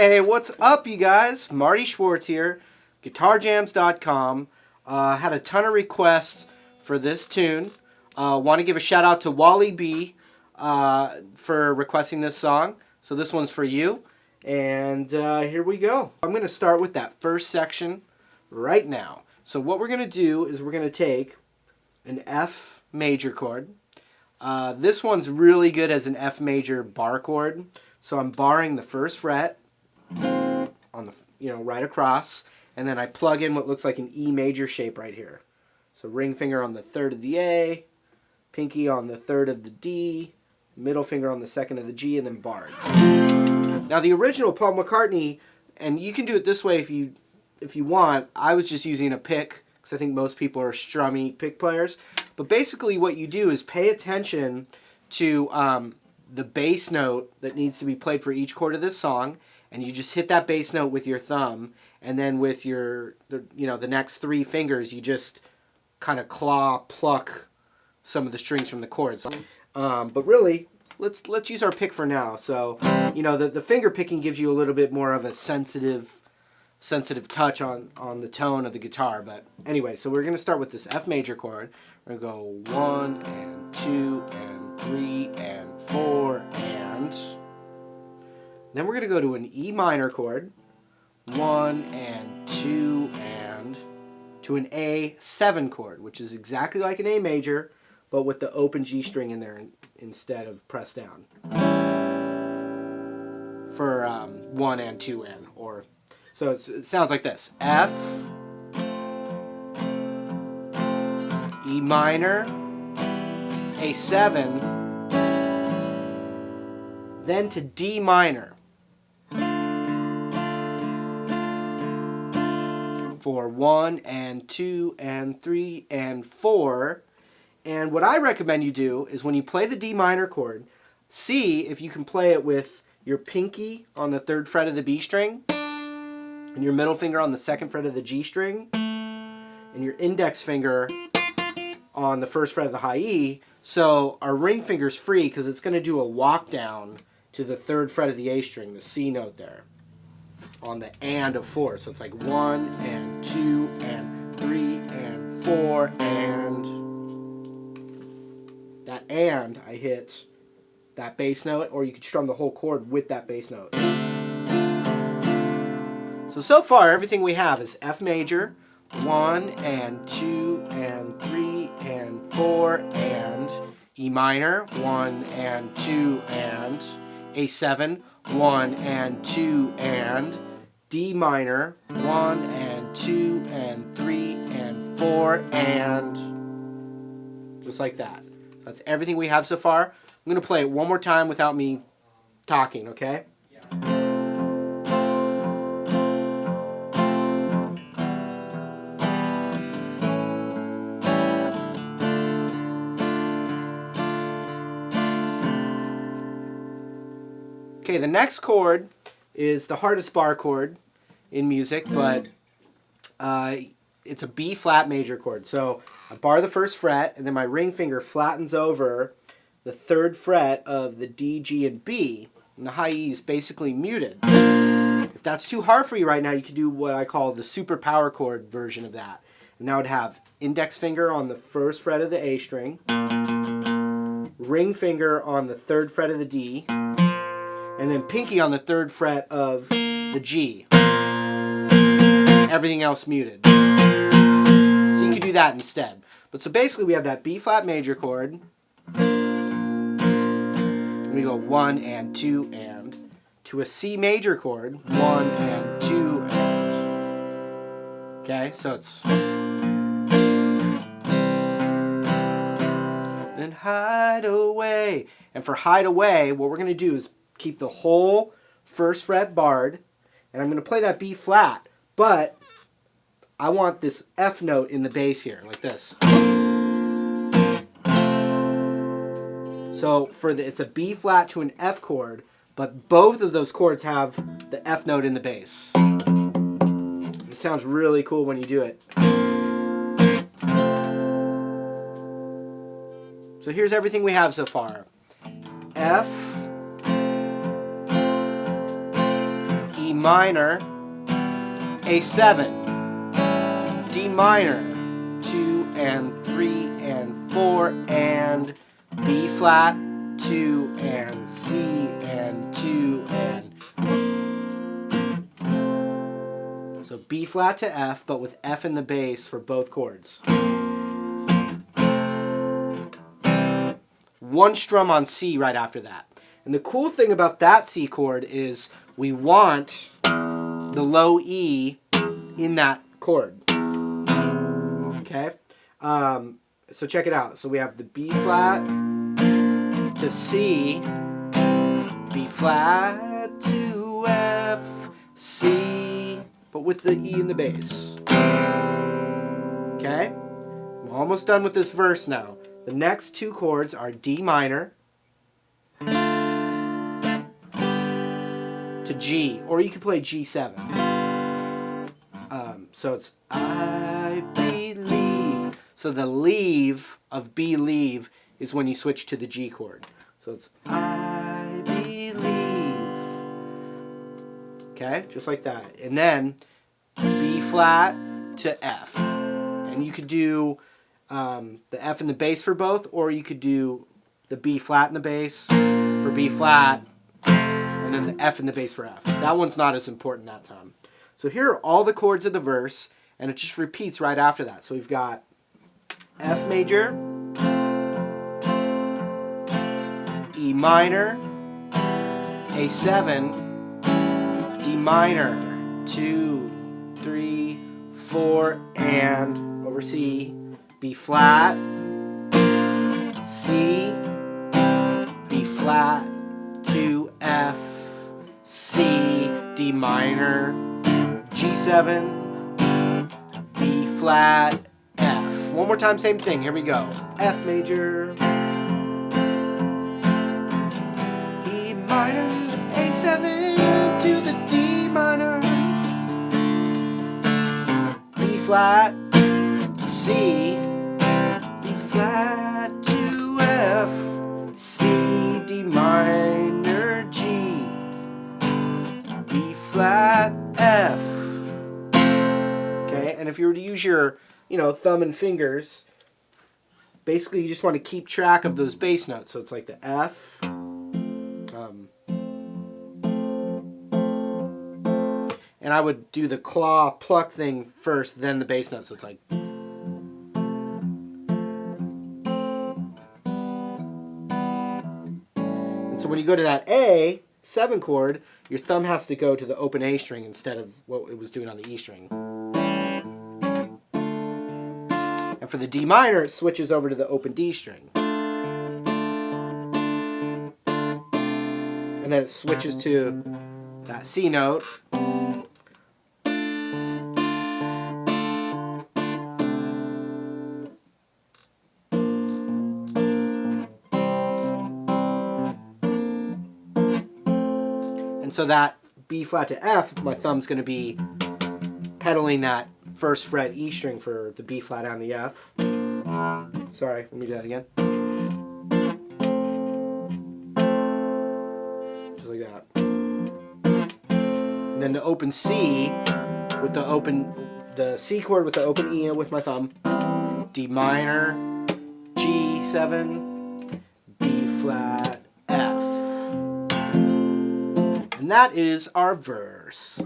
Hey, what's up, you guys? Marty Schwartz here, GuitarJams.com. Had a ton of requests for this tune. Want to give a shout out to Wally B for requesting this song. So this one's for you. And here we go. I'm going to start with that first section right now. So what we're going to do is we're going to take an F major chord. This one's really good as an F major bar chord. So I'm barring the first fret on the, right across, and then I plug in what looks like an E major shape right here. So ring finger on the third of the A, pinky on the third of the D, middle finger on the second of the G, and then barred. Now the original Paul McCartney, and you can do it this way if you want. I was just using a pick because I think most people are strummy pick players. But basically what you do is pay attention to the bass note that needs to be played for each chord of this song, and you just hit that bass note with your thumb, and then with the next three fingers you just kind of pluck some of the strings from the chords. But really, let's use our pick for now. So the finger picking gives you a little bit more of a sensitive touch on the tone of the guitar. But anyway, so we're going to start with this F major chord. We're going to go 1 and 2 and 3 and 4 and then we're going to go to an E minor chord, 1 and 2 and to an A7 chord, which is exactly like an A major, but with the open G string in there instead of pressed down. For 1 and 2 and, or so it sounds like this: F, E minor, A7, then to D minor for 1 and 2 and 3 and 4. And what I recommend you do is when you play the D minor chord, see if you can play it with your pinky on the third fret of the B string, and your middle finger on the second fret of the G string, and your index finger on the first fret of the high E. So our ring finger's free because it's going to do a walk down to the third fret of the A string, the C note there, on the and of 4. So it's like 1 and 2 and 3 and 4 and that, and I hit that bass note, or you could strum the whole chord with that bass note. So far everything we have is F major, 1 and 2 and 3 and 4 and E minor, 1 and 2 and A7, 1 and 2 and D minor, 1 and 2 and 3 and 4 and just like that. That's everything we have so far. I'm going to play it one more time without me talking, okay? Okay, the next chord is the hardest bar chord in music, but it's a B flat major chord. So I bar the first fret, and then my ring finger flattens over the third fret of the D, G, and B, and the high E is basically muted. If that's too hard for you right now, you can do what I call the super power chord version of that. And that would have index finger on the first fret of the A string, ring finger on the third fret of the D, and then pinky on the third fret of the G. Everything else muted. So you can do that instead. But so basically we have that B flat major chord. And we go 1 and 2 and to a C major chord, 1 and 2 and. Okay, so it's then hide away. And for hide away, what we're going to do is keep the whole first fret barred, and I'm going to play that B flat, but I want this F note in the bass here, like this. So it's a B flat to an F chord, but both of those chords have the F note in the bass. It sounds really cool when you do it. So here's everything we have so far. F, E minor, A7, D minor, 2 and 3 and 4, and B flat, 2 and C and 2 and... So B flat to F, but with F in the bass for both chords. One strum on C right after that. And the cool thing about that C chord is we want the low E in that chord. Okay? So check it out. So we have the B flat to C, B flat to F, C, but with the E in the bass. Okay? I'm almost done with this verse now. The next two chords are D minor to G, or you could play G7. So it's I believe. So the leave of believe is when you switch to the G chord. So it's I believe. Okay, just like that. And then B flat to F. And you could do the F in the bass for both, or you could do the B flat in the bass for B flat, and then the F in the bass for F. That one's not as important that time. So here are all the chords of the verse, and it just repeats right after that. So we've got F major, E minor, A7, D minor, 2, 3, 4, and over C, B flat, C, B flat, 2, F, C, D minor, G7, B flat, F. One more time, same thing. Here we go. F major, E minor, A7 to the D minor, B flat, C, B flat to F, C, D minor, G, B flat, F. Okay, and if you were to use your, thumb and fingers, basically you just want to keep track of those bass notes. So it's like the F, and I would do the claw pluck thing first, then the bass note. So it's like. And so when you go to that A7 chord, your thumb has to go to the open A string instead of what it was doing on the E string. And for the D minor, it switches over to the open D string. And then it switches to that C note. And so that B flat to F, my thumb's going to be pedaling that first fret E string for the B flat and the F. Sorry, let me do that again. Just like that. And then the open C with the C chord with the open E with my thumb. D minor, G7, B flat, F. And that is our verse.